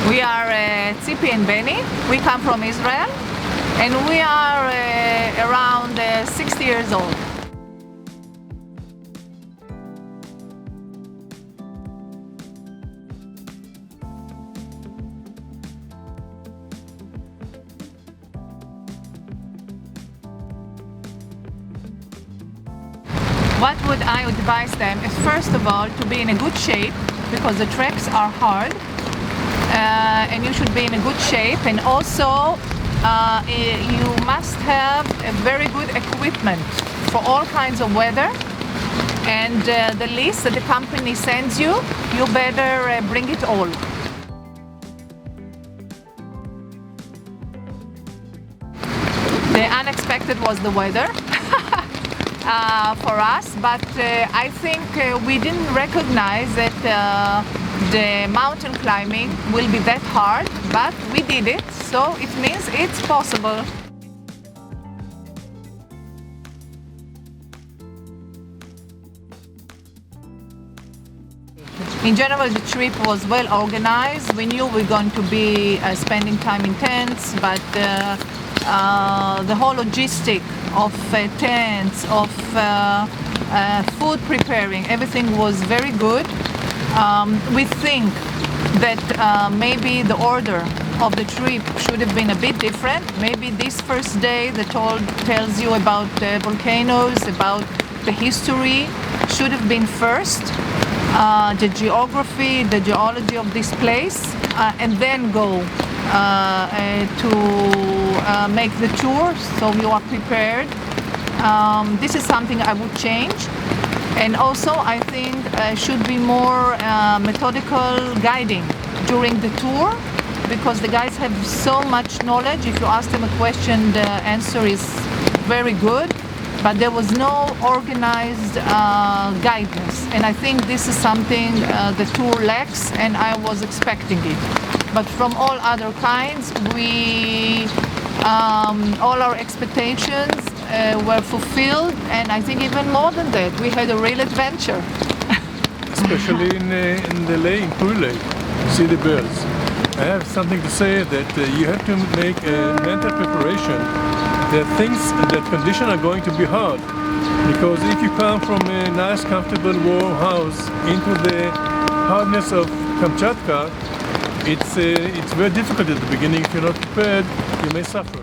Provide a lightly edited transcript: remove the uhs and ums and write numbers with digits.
We are Tzippi and Benny. We come from Israel and we are around 60 years old. What would I advise them is, first of all, to be in a good shape, because the treks are hard, and you should be in a good shape, and also you must have a very good equipment for all kinds of weather, and the list that the company sends you, you better bring it all. The unexpected was the weather. For us, but I think we didn't recognize that the mountain climbing will be that hard, but we did it, so it means it's possible. In general, the trip was well organized. We knew we were going to be spending time in tents, but the whole logistic of tents, of food preparing, everything was very good. We think that maybe the order of the trip should have been a bit different. Maybe this first day that tells you about volcanoes, about the history, should have been first. The geography, the geology of this place, and then go to make the tour, so you are prepared. This is something I would change, and also I think should be more methodical guiding during the tour, because the guys have so much knowledge. If you ask them a question, the answer is very good, but there was no organized guidance, and I think this is something the tour lacks, and I was expecting it. But from all other kinds, all our expectations were fulfilled, and I think even more than that, we had a real adventure. Especially in the lake, in Puri Lake, see the birds. I have something to say that you have to make a mental preparation. The things, that conditions are going to be hard, because if you come from a nice, comfortable, warm house into the hardness of Kamchatka, it's very difficult at the beginning. If you're not prepared, you may suffer.